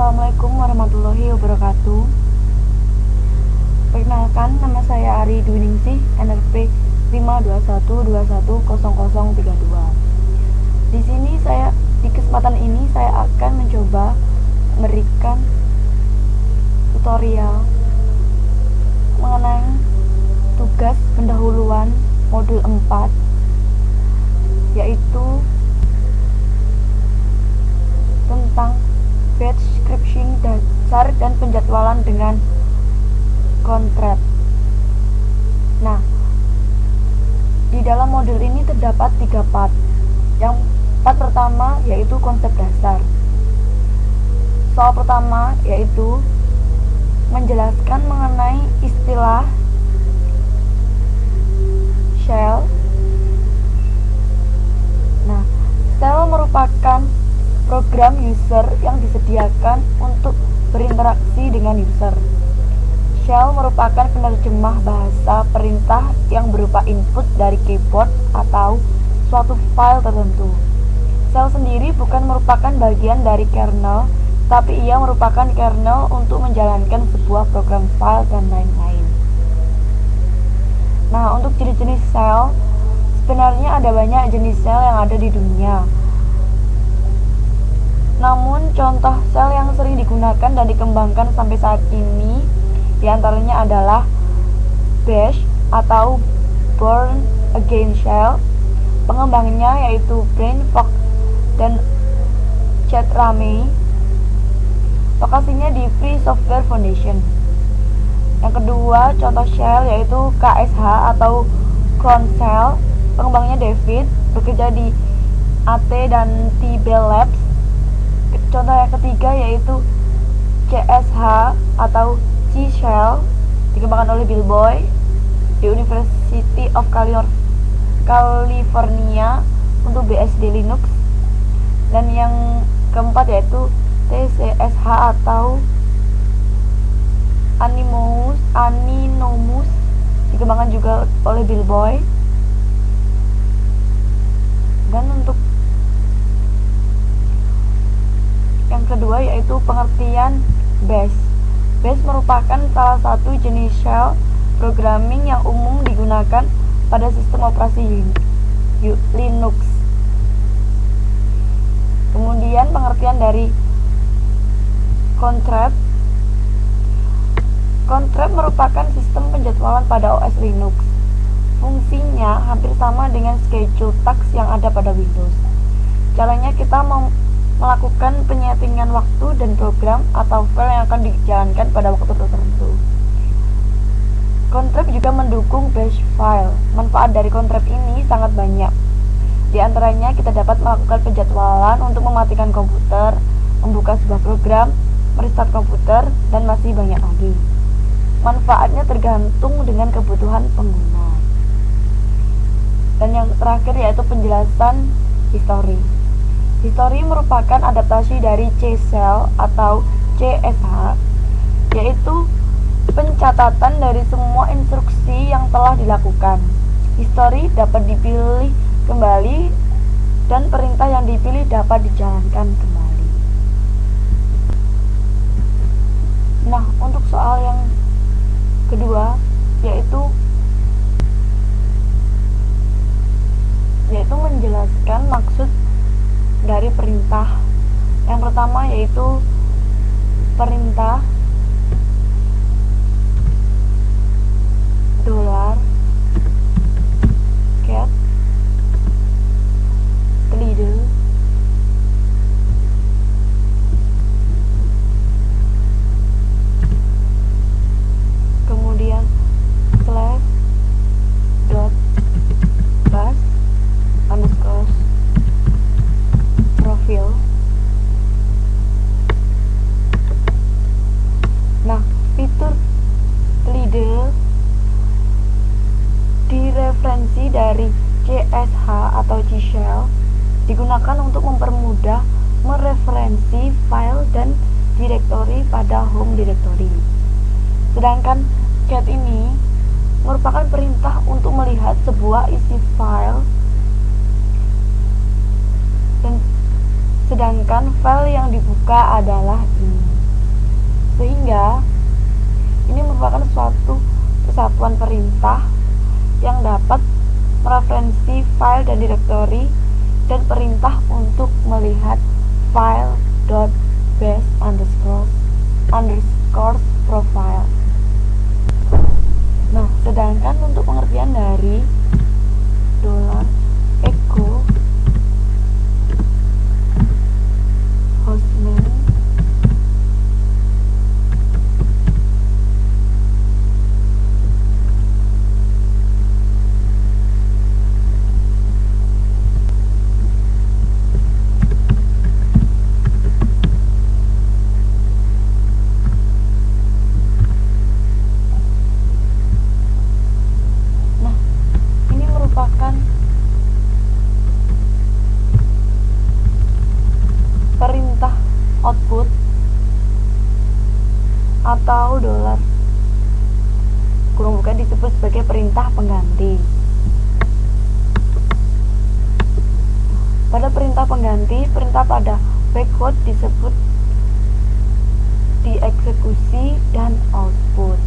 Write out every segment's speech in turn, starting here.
Assalamualaikum warahmatullahi wabarakatuh. Perkenalkan, nama saya Ari Dwiningsih, NRP 521210032. Di kesempatan ini saya akan mencoba memberikan tutorial mengenai tugas pendahuluan modul 4, yaitu tentang batch scripting dasar dan penjadwalan dengan kontrak. Nah, di dalam modul ini terdapat 3 part. Yang part pertama yaitu konsep dasar. Soal pertama yaitu menjelaskan mengenai istilah shell. Nah, shell merupakan program user yang disediakan untuk berinteraksi dengan user. Shell merupakan penerjemah bahasa perintah yang berupa input dari keyboard atau suatu file tertentu. Shell sendiri bukan merupakan bagian dari kernel, tapi ia merupakan kernel untuk menjalankan sebuah program file dan lain-lain. Nah, untuk jenis-jenis shell, sebenarnya ada banyak jenis shell yang ada di dunia. Namun, contoh shell yang sering digunakan dan dikembangkan sampai saat ini diantaranya adalah Bash atau Born Again Shell. Pengembangnya yaitu Brian Fox dan Chad Ramey. Lokasinya di Free Software Foundation. Yang kedua, contoh shell yaitu KSH atau Cron Shell. Pengembangnya David, bekerja di AT dan T Bell Labs. Contoh yang ketiga yaitu CSH atau C-Shell, dikembangkan oleh Bill Boy di University of California untuk BSD Linux. Dan yang keempat yaitu TCSH atau Anonymous, dikembangkan juga oleh Bill Boy. Dan untuk yang kedua yaitu pengertian Bash. Bash merupakan salah satu jenis shell programming yang umum digunakan pada sistem operasi Linux. Kemudian pengertian dari contract. Contract merupakan sistem penjadwalan pada OS Linux. Fungsinya hampir sama dengan schedule task yang ada pada Windows. Caranya kita melakukan penyetingan waktu dan program atau file yang akan dijalankan pada waktu tertentu. Contract juga mendukung bash file. Manfaat dari contract ini sangat banyak. Di antaranya kita dapat melakukan penjadwalan untuk mematikan komputer, membuka sebuah program, merestart komputer, dan masih banyak lagi. Manfaatnya tergantung dengan kebutuhan pengguna. Dan yang terakhir yaitu penjelasan history. History merupakan adaptasi dari C-Shell atau CSH, yaitu pencatatan dari semua instruksi yang telah dilakukan. History dapat dipilih kembali dan perintah yang dipilih dapat dijalankan kembali. Nah, untuk soal yang kedua yaitu menjelaskan maksud dari perintah. Yang pertama yaitu perintah $get leader kemudian /.bus underscore profil. Nah, fitur leader direferensi dari CSH atau C-Shell digunakan untuk mempermudah mereferensi file dan direktori pada home directory. Sedangkan get ini merupakan perintah untuk melihat sebuah isi file dan sedangkan file yang dibuka adalah ini. sehingga ini merupakan suatu kesatuan perintah yang dapat mereferensi file dan direktori, dan perintah untuk melihat file .base underscore profile. Nah, sedangkan untuk pengertian dari $echo hostname perintah output atau kurung buka disebut sebagai perintah pengganti. Pada perintah pengganti, perintah pada backward disebut dieksekusi dan output.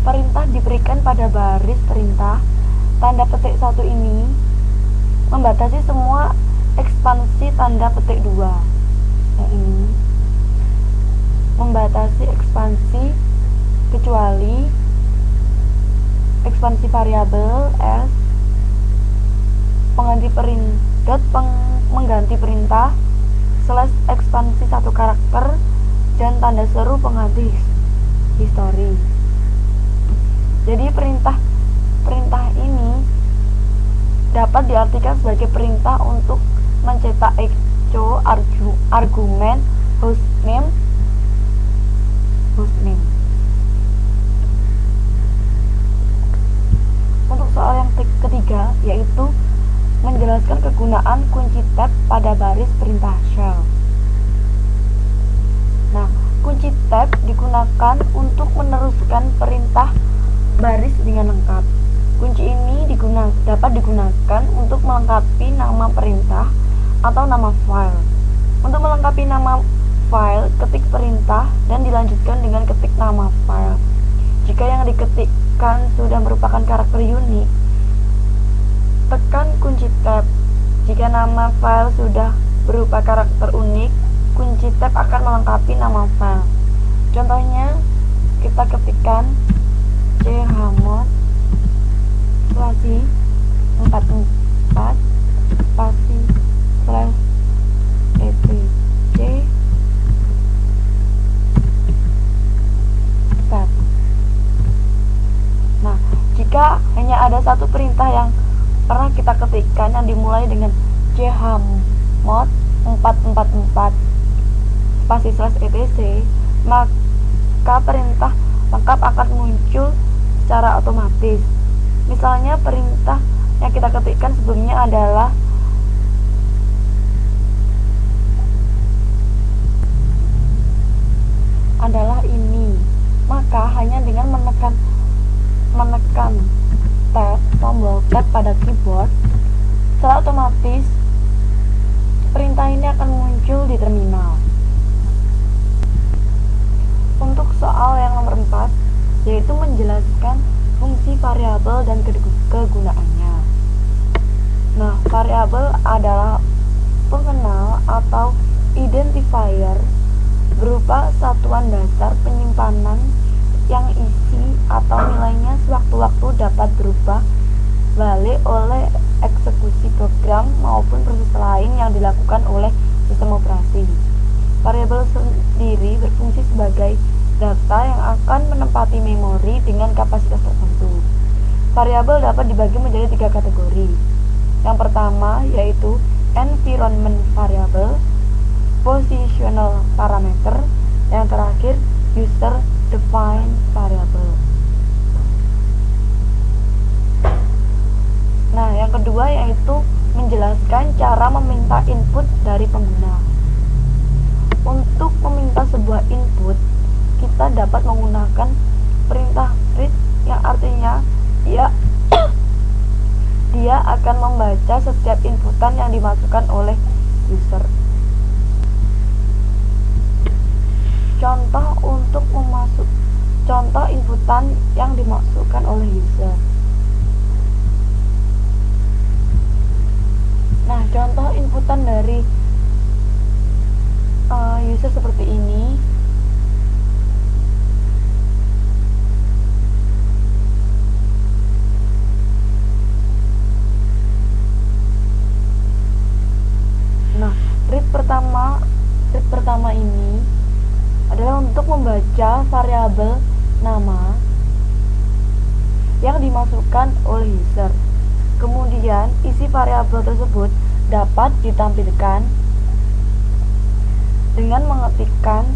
Perintah diberikan pada baris perintah. Tanda petik 1 ini membatasi semua ekspansi tanda petik 2. Yang ini membatasi ekspansi kecuali ekspansi variabel s mengganti perintah slash ekspansi satu karakter dan tanda seru pengganti history. Jadi perintah ini dapat diartikan sebagai perintah untuk mencetak echo argumen hostname. Untuk soal yang ketiga, yaitu menjelaskan kegunaan kunci tab pada baris perintah shell. Nah, kunci tab digunakan untuk meneruskan perintah baris dengan lengkap. Kunci ini dapat digunakan untuk melengkapi nama perintah atau nama file. Untuk melengkapi nama file, ketik perintah dan dilanjutkan dengan ketik nama file. Jika yang diketikkan sudah merupakan karakter unik, tekan kunci tab. Jika nama file sudah berupa karakter unik, kunci tab akan melengkapi nama file. Contohnya, kita ketikkan chmod spasi 44 spasi slash etc tab. Nah, jika hanya ada satu perintah yang pernah kita ketikkan yang dimulai dengan chmod 444 spasi slash etc, maka perintah lengkap akan muncul secara otomatis. Misalnya perintah yang kita ketikkan sebelumnya adalah ini, maka hanya dengan menekan tab, tombol tab pada keyboard, secara otomatis perintah ini akan muncul di terminal. Untuk soal yang nomor 4, yaitu menjelaskan fungsi variabel dan kegunaannya. Nah, variabel adalah pengenal atau identifier berupa satuan dasar penyimpanan yang isi atau nilainya sewaktu-waktu dapat berubah balik oleh eksekusi program maupun proses lain yang dilakukan oleh sistem operasi. Variabel sendiri berfungsi sebagai data yang akan menempati memori dengan kapasitas tertentu. Variabel dapat dibagi menjadi 3 kategori. Yang pertama yaitu environment variable, positional parameter, yang terakhir user defined variable. Nah, yang kedua yaitu menjelaskan cara meminta input dari pengguna. Untuk meminta sebuah input, kita dapat menggunakan perintah read yang artinya dia akan membaca setiap inputan yang dimasukkan oleh user. seperti ini. Nah, read pertama ini adalah untuk membaca variabel nama yang dimasukkan oleh user. Kemudian, isi variabel tersebut dapat ditampilkan dengan mengetikkan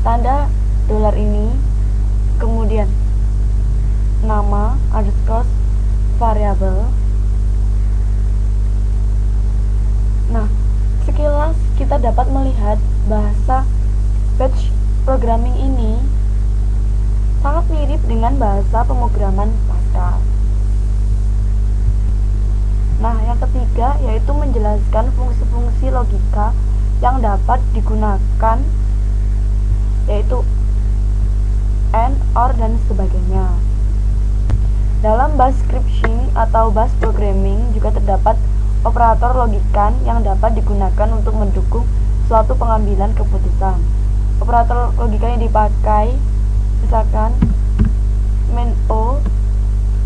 tanda dolar ini, kemudian nama underscore variabel. Nah, sekilas kita dapat melihat bahasa batch programming ini sangat mirip dengan bahasa pemrograman Pascal. Nah, yang ketiga yaitu menjelaskan fungsi-fungsi logika yang dapat digunakan, yaitu AND, OR, dan sebagainya. Dalam bash scripting atau bash programming juga terdapat operator logikan yang dapat digunakan untuk mendukung suatu pengambilan keputusan. Operator logika yang dipakai misalkan main O,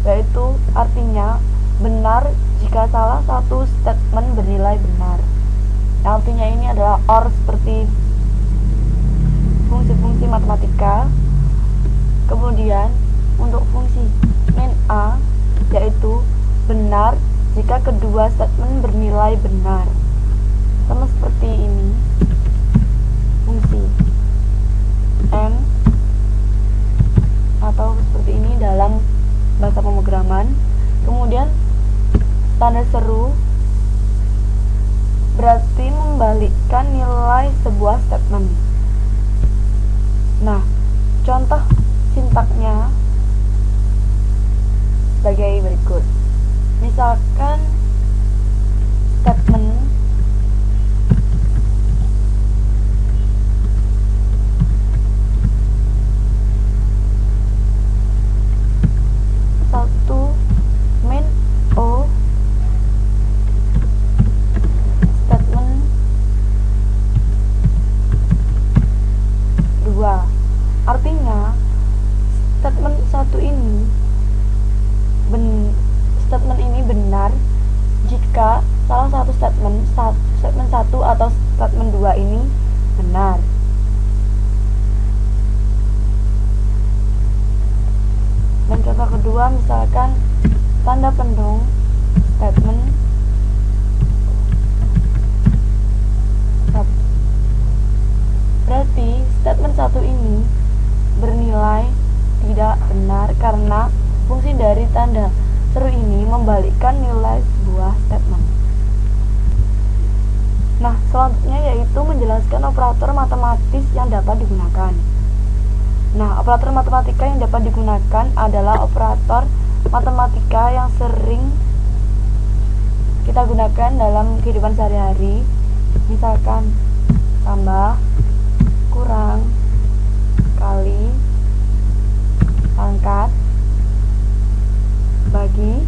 yaitu artinya benar jika salah satu statement bernilai benar. Yang artinya ini adalah OR seperti fungsi-fungsi matematika. Kemudian untuk fungsi main A, yaitu benar jika kedua statement bernilai benar. Sama seperti ini fungsi M, atau seperti ini dalam bahasa pemrograman. Kemudian tanda seru berarti membalikkan nilai sebuah statement. Nah, contoh sintaknya sebagai berikut. Misalkan statement satu main O, statement 2. Artinya statement statement ini benar jika salah satu statement 1 atau statement 2 ini benar. Dan contoh kedua misalkan tanda pendung statement 1. Berarti statement 1 ini bernilai tidak benar karena fungsi dari tanda seru ini membalikkan nilai sebuah statement. Nah, selanjutnya yaitu menjelaskan operator matematis yang dapat digunakan. Nah, operator matematika yang dapat digunakan adalah operator matematika yang sering kita gunakan dalam kehidupan sehari-hari. Misalkan tambah, kurang, kali, pangkat, bagi,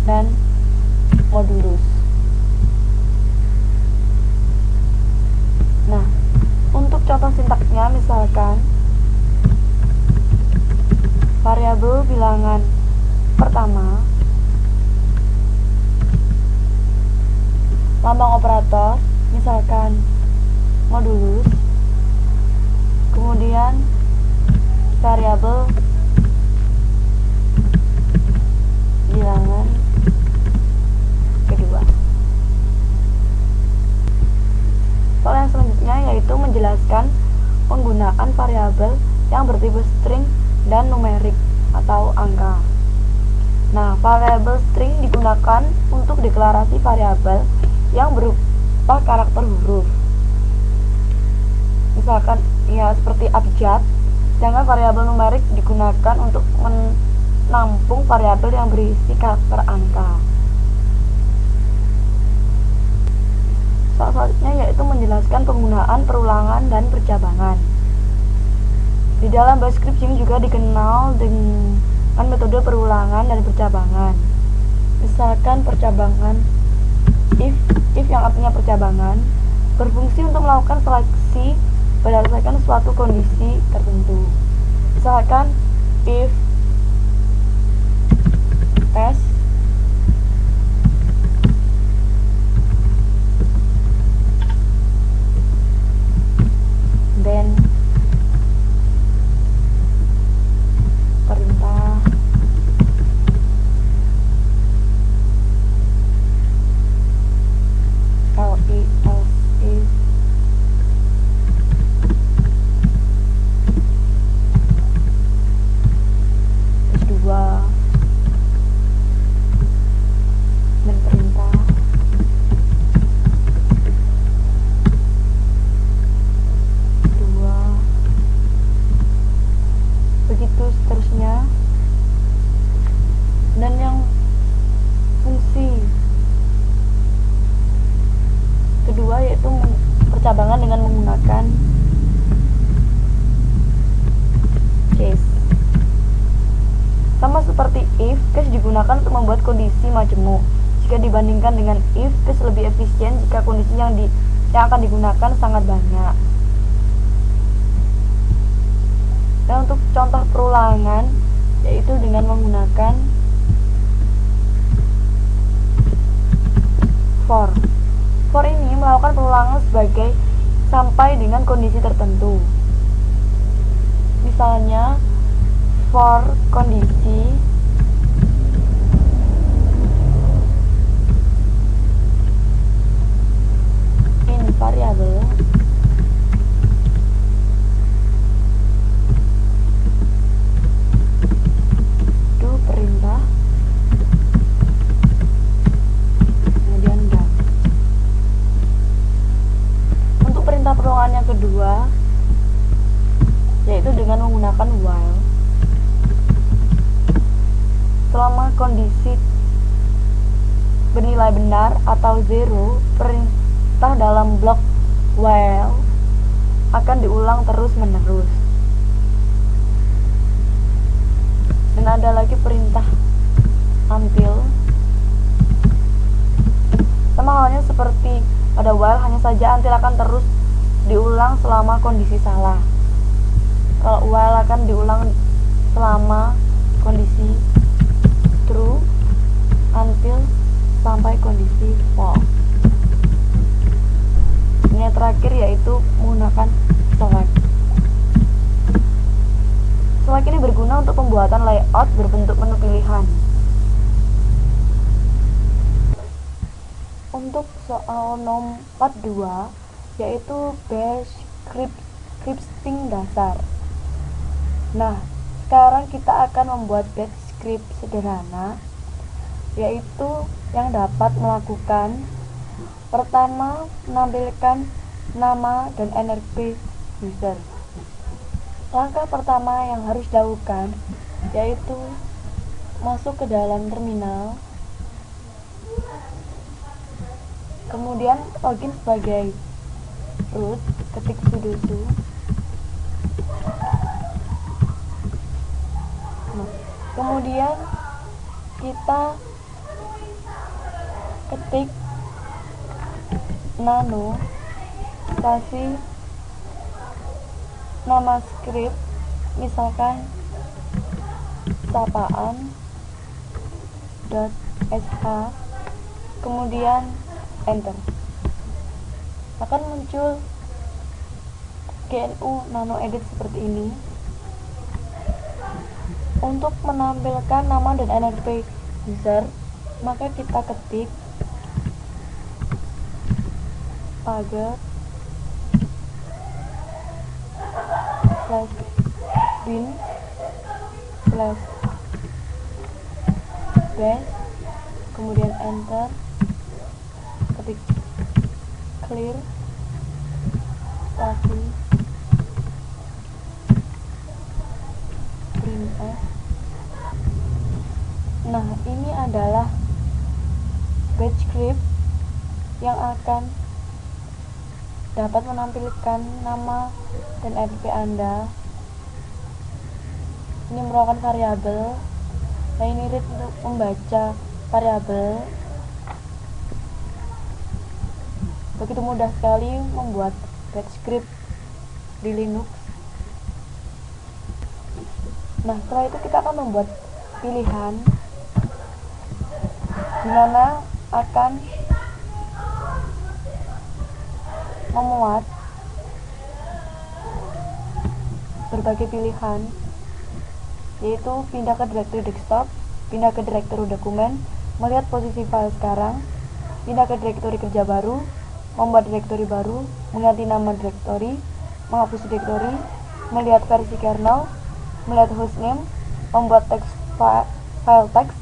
dan modulus. Nah, untuk contoh sintaksnya misalkan variabel bilangan pertama, lambang operator misalkan modulus, kemudian variabel bilangan kedua. Soal yang selanjutnya yaitu menjelaskan penggunaan variabel yang bertipe string dan numerik atau angka. Nah, variabel string digunakan untuk deklarasi variabel yang berupa karakter huruf. Misalkan ya seperti abjad, sedangkan variabel numerik digunakan untuk menampung variabel yang berisi karakter angka. Soal selanjutnya yaitu menjelaskan penggunaan perulangan dan percabangan. Di dalam bash scripting juga dikenal dengan metode perulangan dan percabangan. Misalkan percabangan if yang artinya percabangan, berfungsi untuk melakukan seleksi berdasarkan suatu kondisi tertentu. Misalkan if tes then perintah else is dua dan perintah dua, begitu seterusnya. Dan yang fungsi kedua yaitu percabangan dengan menggunakan case. Sama seperti if, case digunakan untuk membuat kondisi majemuk. Jika dibandingkan dengan if, case lebih efisien jika kondisi yang akan digunakan sangat banyak. Dan untuk contoh perulangan yaitu dengan menggunakan for ini melakukan perulangan sebagai sampai dengan kondisi tertentu. Misalnya for kondisi in variable do perintah kemudian done. Untuk perintah perulangan yang kedua yaitu dengan menggunakan while. Selama kondisi bernilai benar atau zero, perintah dalam blok while akan diulang terus menerus. Dan ada lagi perintah until. Sama halnya seperti pada while, hanya saja until akan terus diulang selama kondisi salah. Kalau while akan diulang selama kondisi true until sampai kondisi false. Ini yang terakhir yaitu menggunakan select. Select ini berguna untuk pembuatan layout berbentuk menu pilihan. Untuk soal nomor 42 yaitu base scripting dasar. Nah, sekarang kita akan membuat batch script sederhana, yaitu yang dapat melakukan pertama, menampilkan nama dan NRP user. Langkah pertama yang harus dilakukan yaitu masuk ke dalam terminal, kemudian login sebagai root, ketik sudo su. Kemudian kita ketik nano kasih nama script, misalkan sapaan .sh, kemudian enter. Akan muncul GNU nano edit seperti ini. Untuk menampilkan nama dan NRP user, maka kita ketik pagar /bin /base, kemudian enter, ketik clear spasi printf. Nah, ini adalah batch script yang akan dapat menampilkan nama dan NRP Anda. Ini merupakan variabel. Nah, ini read untuk membaca variabel. Begitu mudah sekali membuat bash script di Linux. Nah, setelah itu kita akan membuat pilihan di mana akan memuat berbagai pilihan, yaitu pindah ke direktori desktop, pindah ke direktori dokumen, melihat posisi file sekarang, pindah ke direktori kerja baru, membuat direktori baru, mengganti nama direktori, menghapus direktori, melihat versi kernel, melihat hostname, membuat file teks,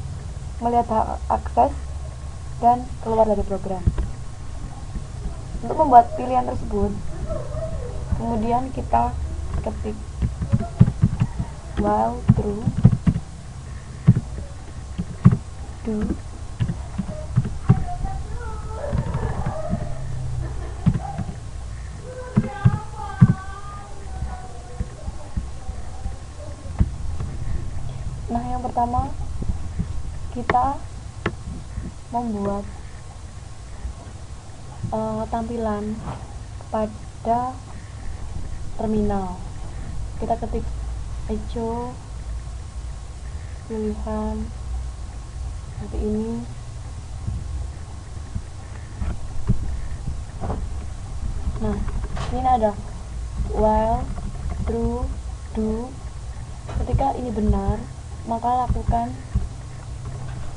melihat hak akses, dan keluar dari program. Untuk membuat pilihan tersebut, kemudian kita ketik while true do Nah, yang pertama kita membuat tampilan pada terminal. Kita ketik echo pilihan seperti ini. Nah, ini ada while true do. Ketika ini benar, maka lakukan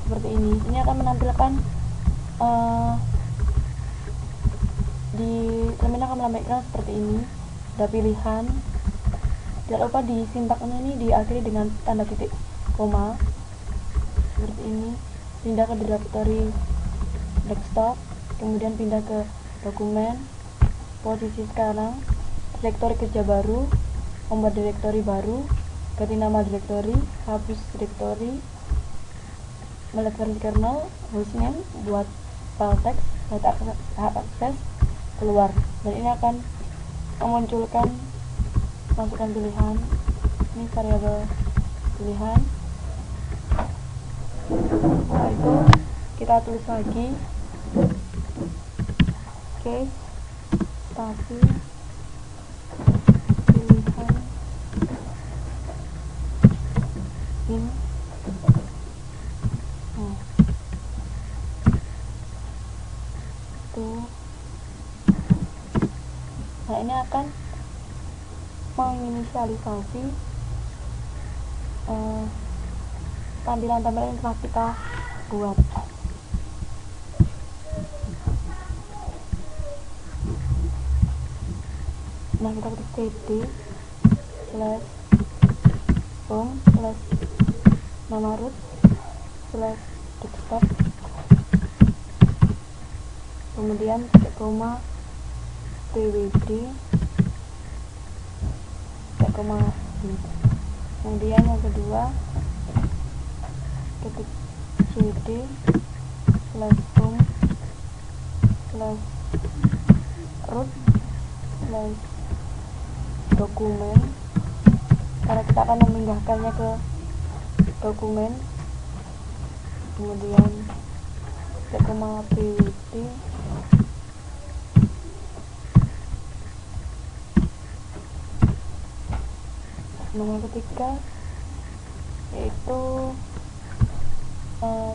seperti ini. Ini akan menampilkan di terminal akan menampilkan seperti ini. Ada pilihan. Jangan lupa di sintaknya ini diakhiri dengan tanda titik koma seperti ini. Pindah ke direktori desktop, kemudian pindah ke dokumen, posisi sekarang, direktori kerja baru, membuat direktori baru, ganti nama direktori, hapus direktori, melihat versi kernel, hostname, buat file teks, hak akses, keluar. Dan ini akan memunculkan masukkan pilihan. Ini variabel pilihan. Setelah itu kita tulis lagi case spasi pilihan in. Nah, ini akan menginisialisasi tampilan-tampilan yang telah kita buat. Nah, kita ketik cd slash home slash nama root slash desktop, kemudian titik koma pwd titik koma d. Kemudian yang kedua ketik cd slash home slash root slash dokumen, karena kita akan memindahkannya ke dokumen. Kemudian titik koma pwd yang ketiga yaitu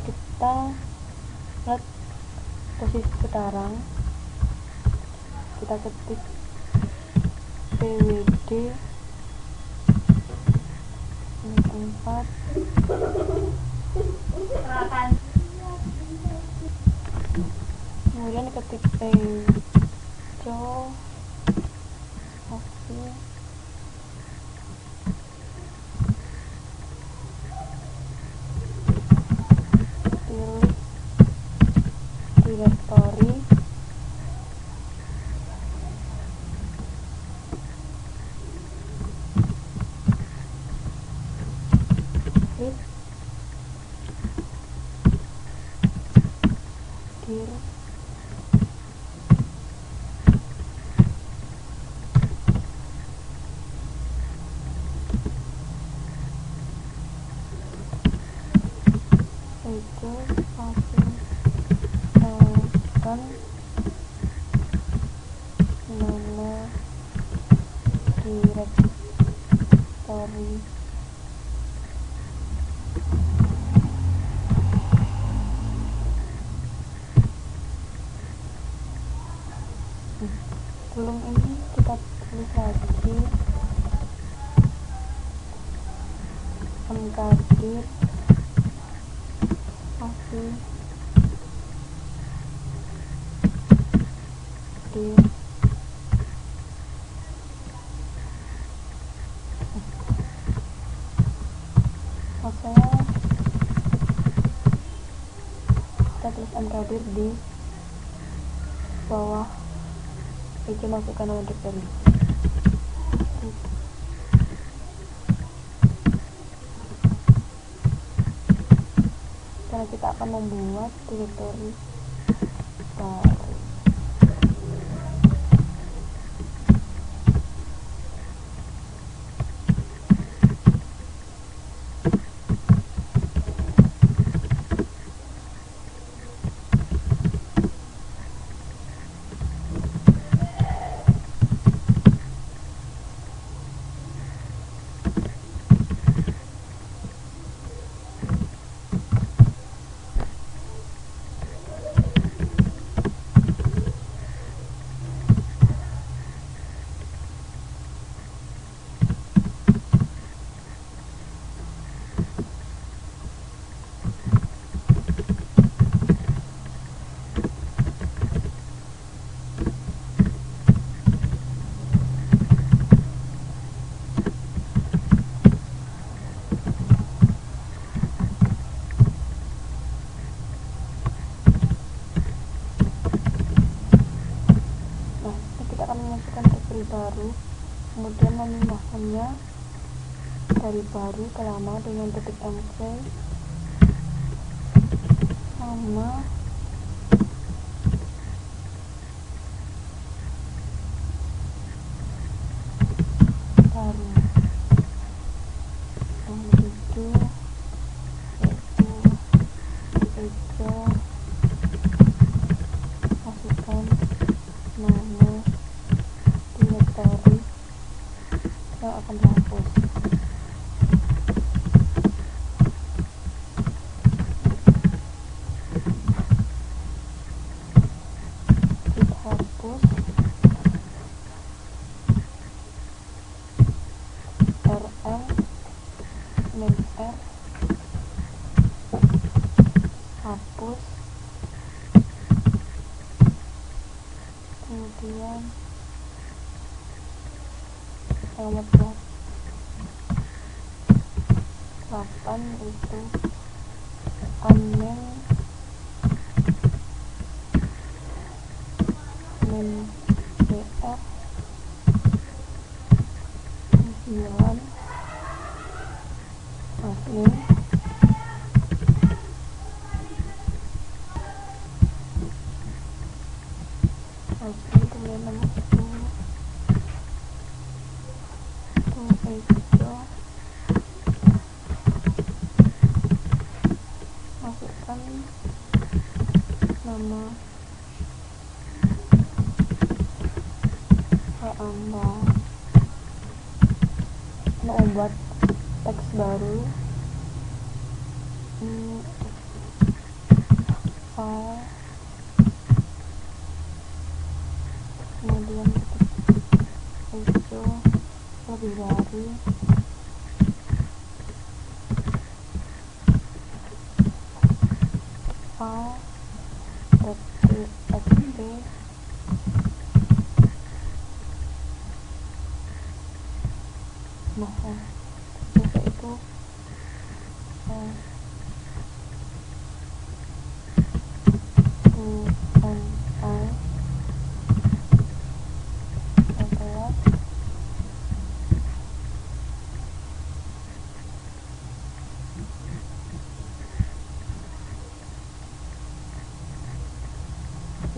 kita lihat posisi sekarang, kita ketik pwd 4 kemudian ketik echo hasil pilih direktori with dir itu hasil kan directory. Sebelum ini kita tulis lagi mkdir masih di maksudnya kita tulis mkdir di bawah Oke, masukkan nama directory. Karena kita akan membuat directory baru. Baru, kemudian memindahkannya dari baru ke lama dengan ketik mc sama baru. Nah, begitu itu masukkan nama directory yang akan dihapus. Dihapus rm -r hapus, kemudian alamat 8 itu amen br 9 admin kemudian nomor 10 masukkan nama Anda, membuat teks baru, file, kemudian itu lebih baru, file.txt, nah seperti itu.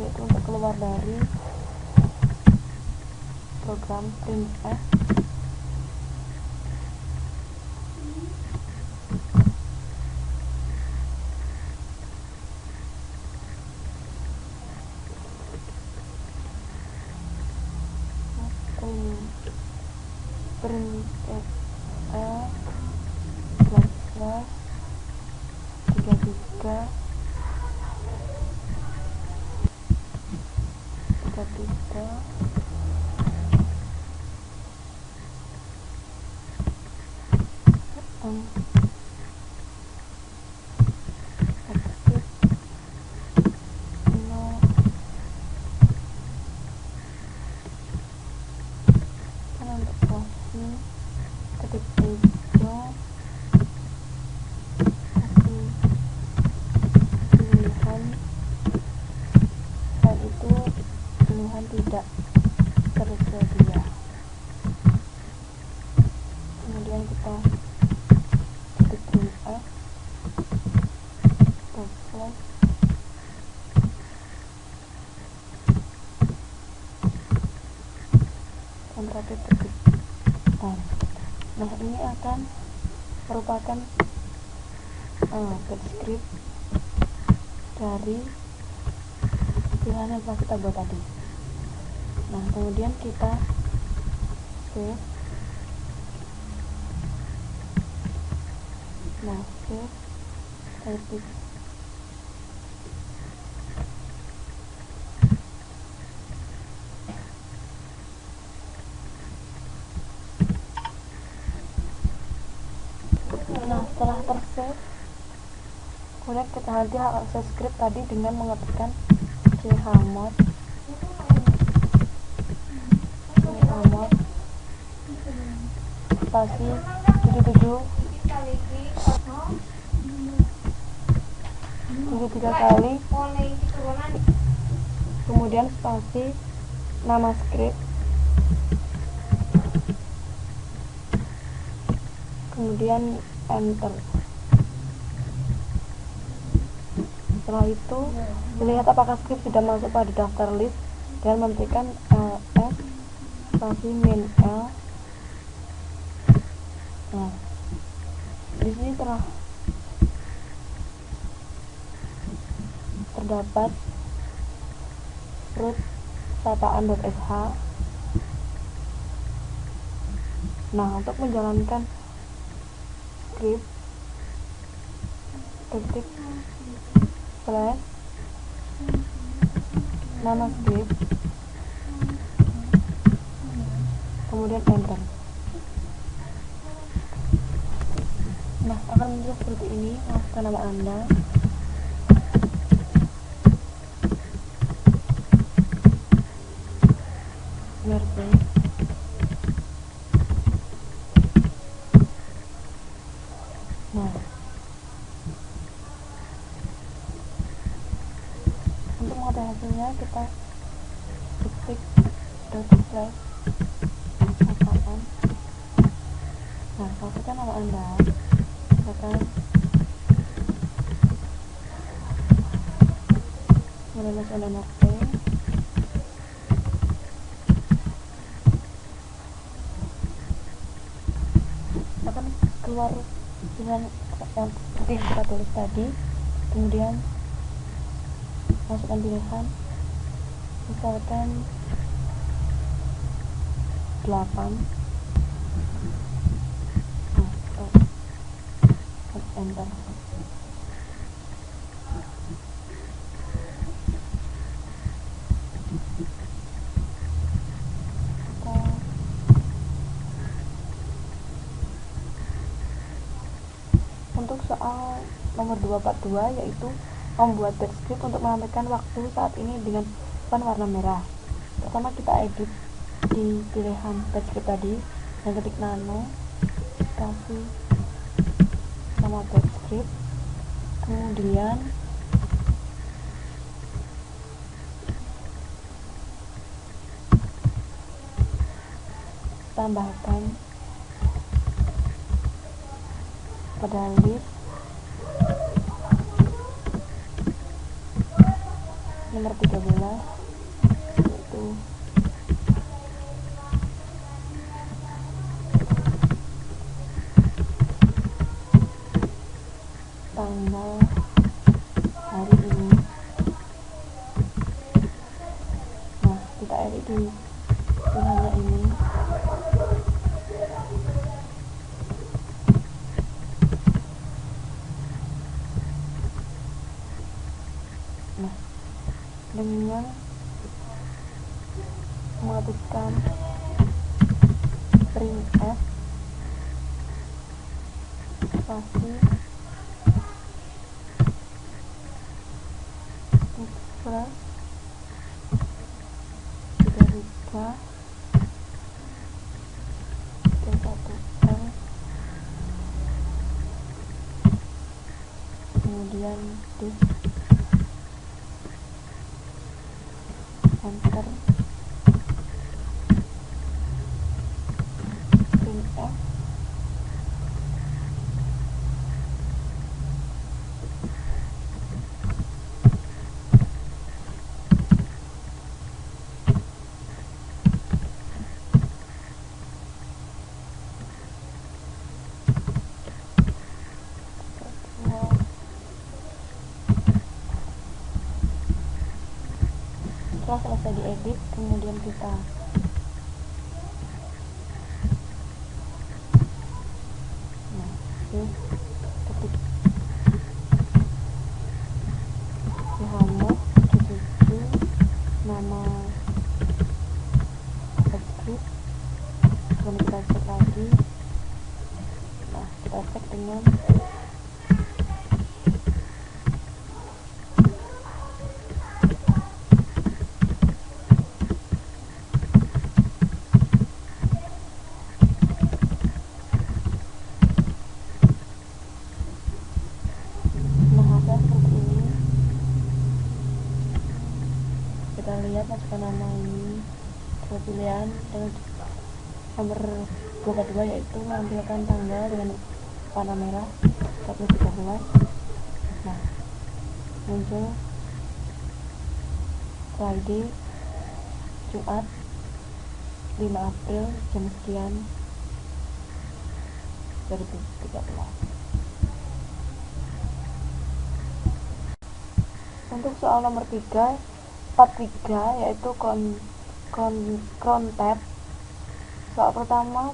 Yaitu untuk keluar dari program printf. print plus plus 33 aktif 0 kan untuk posisi ketik hijau kasih pilihan dan itu pilihan tidak tersedia. Kemudian kita ketik printf plus kontraktif terbit. Nah ini akan merupakan script dari pilihan yang telah kita buat tadi. Nah kemudian kita save. Nah save edit. Nah setelah tersave, kemudian kita nanti akses script tadi dengan mengetikkan chmod spasi 73 kali, kemudian spasi nama script, kemudian enter. Setelah itu dilihat apakah script sudah masuk pada daftar list dan mengetikkan ls spasi min l. Nah di sini terdapat root sapaan.sh. Nah untuk menjalankan script ketik slash nama script kemudian enter. Nah akan muncul seperti ini. Masukkan nama Anda, merek. Nah untuk mengetahui hasilnya kita ketik .slash apaan. Nah masukkan nama Anda, misalkan kemudian masukkan NRT, akan keluar pilihan yang seperti yang kita tulis tadi. Kemudian masukkan pilihan, misalkan 8. Enter. Untuk soal nomor 242 yaitu membuat batch script untuk menampilkan waktu saat ini dengan font warna merah. Pertama kita edit di pilihan batch script tadi dan ketik nano, kasih nama batch script, kemudian tambahkan pada list nomor 13 yaitu tanggal hari ini. Nah kita edit di pilihannya ini. dengan mengetikkan printf spasi express 33 T1L kemudian disk enter printf setelah selesai diedit kemudian kita ketik Muhammad cucu nama script kemudian kita cek lagi. Nah, kita cek dengan kita lihat masukkan nama ini ke pilihan dan nomor 22 yaitu menampilkan tanggal dengan warna merah 13. Nah, muncul Friday Jumat 5 April jam sekian 2013. Untuk soal nomor 43 yaitu crown tab. Soal pertama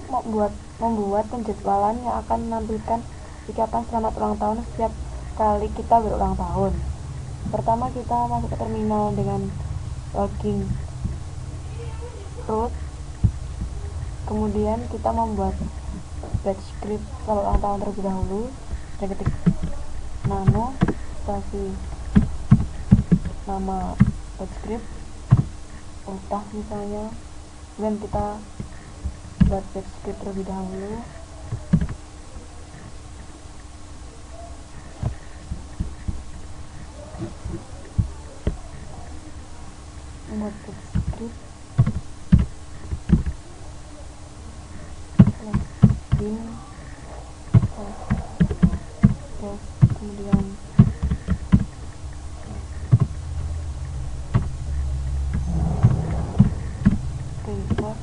membuat penjadwalan yang akan menampilkan ucapan selamat ulang tahun setiap kali kita berulang tahun. Pertama kita masuk ke terminal dengan login root. Kemudian kita membuat batch script selamat ulang tahun terlebih dahulu dan ketik nano spasi nama batch script ultah misalnya, dan kita buat batch script terlebih dahulu. Membuat batch script bin kemudian printf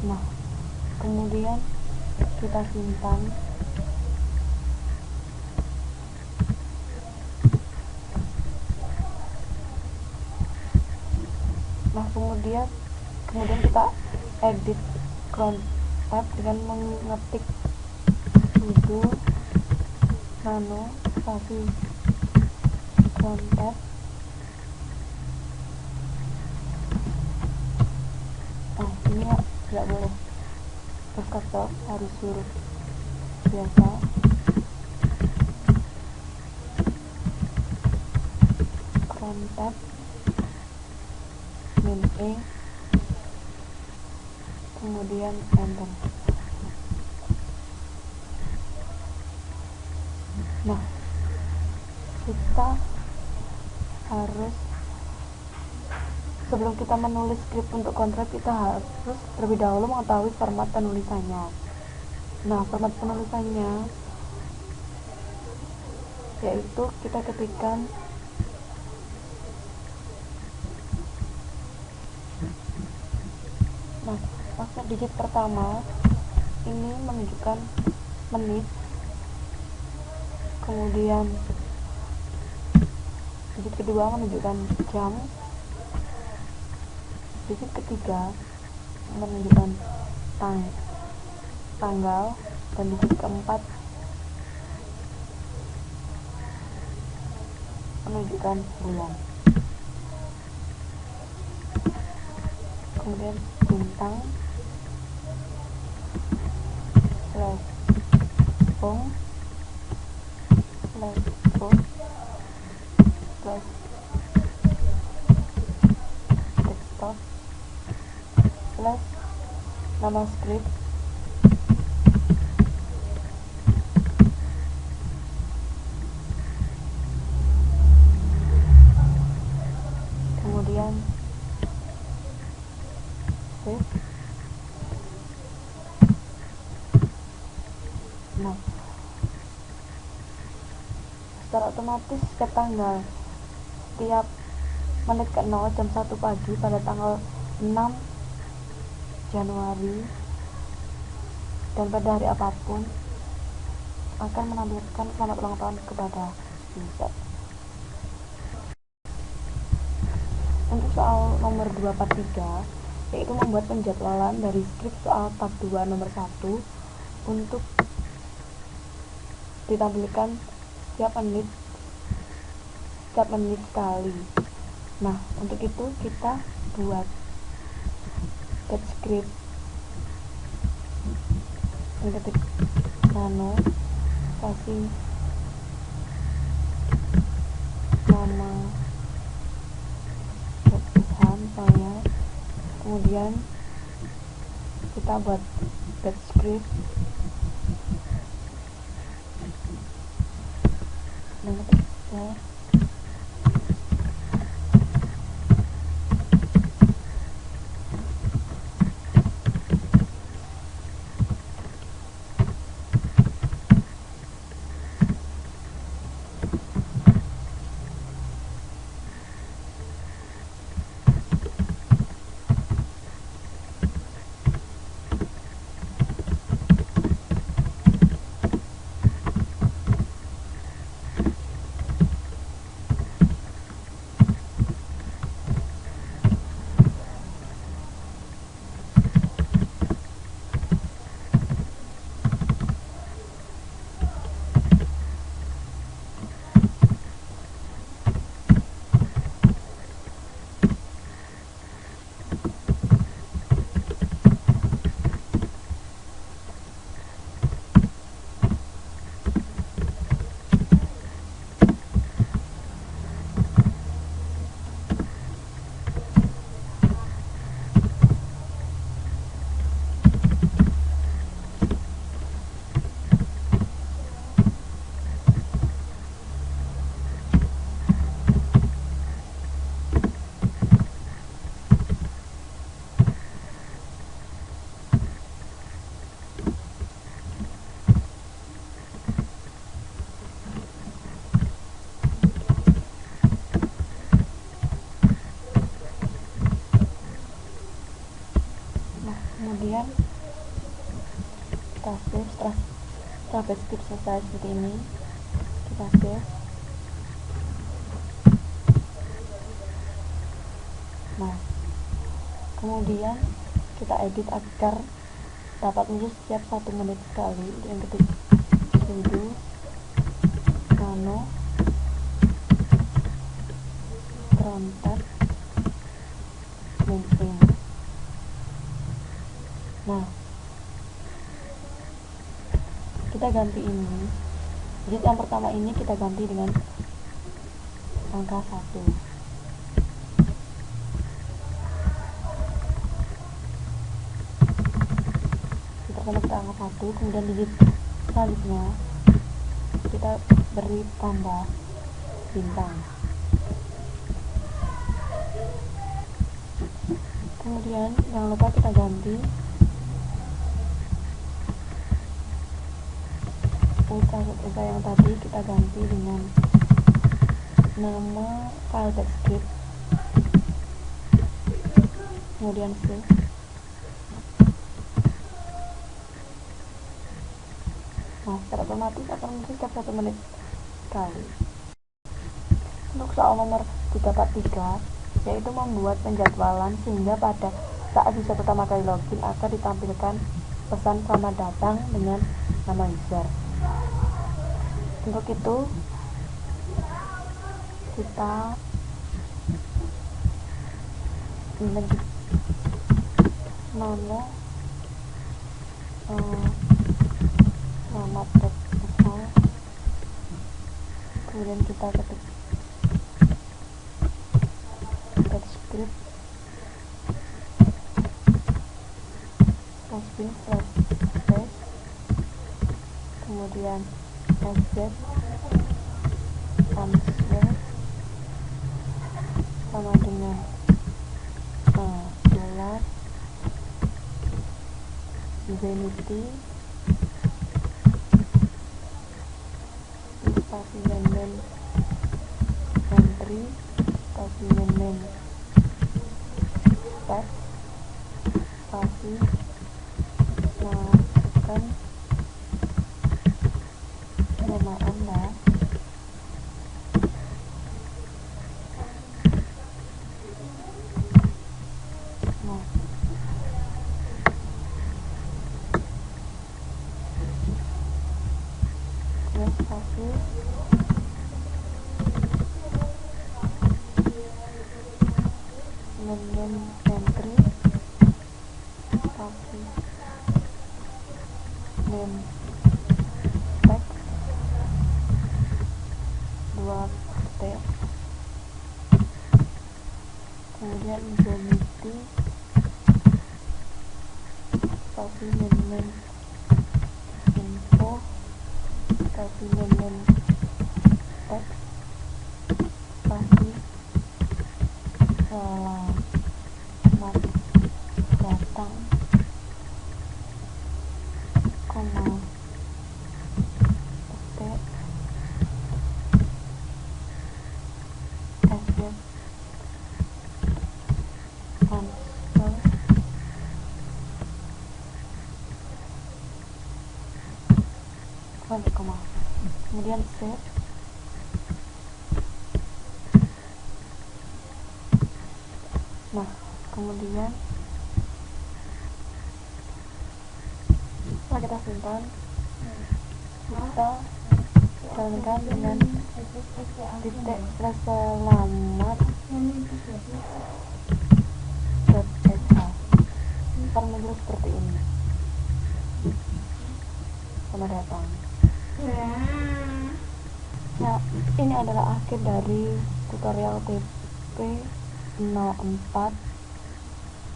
Nah, kemudian kita simpan. Nah, kemudian kita edit crown tab dengan mengetik sudo nano spasi crown tab. Nah, ini tidak boleh terus kata harus huruf biasa. Crown tab min e kemudian enter. Nah, kita harus sebelum kita menulis skrip untuk kontrak kita harus terlebih dahulu mengetahui format penulisannya. Nah, format penulisannya yaitu kita ketikkan Nah, maksud digit pertama ini menunjukkan menit, kemudian digit kedua menunjukkan jam, digit ketiga menunjukkan tanggal, dan digit keempat menunjukkan bulan. Kemudian bintang, slash home, slash post, slash desktop, slash nama script, kemudian save. Nah, secara otomatis ke tanggal setiap menit ke 0 jam 1 pagi pada tanggal 6 Januari dan pada hari apapun akan menampilkan selamat ulang tahun kepada user. Untuk soal nomor 243, yaitu membuat penjadwalan dari skrip soal tab 2 nomor 1 untuk ditampilkan setiap menit sekali. Nah, untuk itu kita buat get script, ketik nano, kasih nama Tuhan misalnya, kemudian kita buat get script dan ketik kemudian kita save. Setelah script selesai seperti ini, kita save. Nah, kemudian kita edit agar dapat muncul setiap 1 menit sekali dengan ketik sudo nano trompet mainframe. Nah, kita ganti ini, digit yang pertama ini kita ganti dengan angka 1. Kita connect ke angka 1, kemudian digit selanjutnya kita beri tanda bintang. Kemudian jangan lupa kita ganti ultra yang tadi, kita ganti dengan nama file text script, kemudian save. Nah, secara otomatis akan muncul setiap 1 menit sekali. Untuk soal nomor 343, yaitu membuat penjadwalan sehingga pada saat siswa pertama kali login akan ditampilkan pesan selamat datang dengan nama user. Untuk itu kita mengetik nama selamat datang, kemudian kita ketik script /bin/space, kemudian sz answer sama dengan dolar infinity spasi main entry spasi main text spasi masukkan nama Anda. Nah, terus spasi main entry spasi main text 2 teks, kemudian infinity spasi main info spasi main teks spasi selamat datang, koma koma, kemudian save. Nah, kemudian setelah kita simpan, kita jalankan dengan titik selamat .sh. Akan muncul seperti ini. Selamat datang. Nah, ini adalah akhir dari tutorial TP04.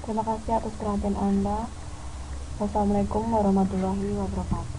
Terima kasih atas perhatian Anda. Wassalamualaikum warahmatullahi wabarakatuh.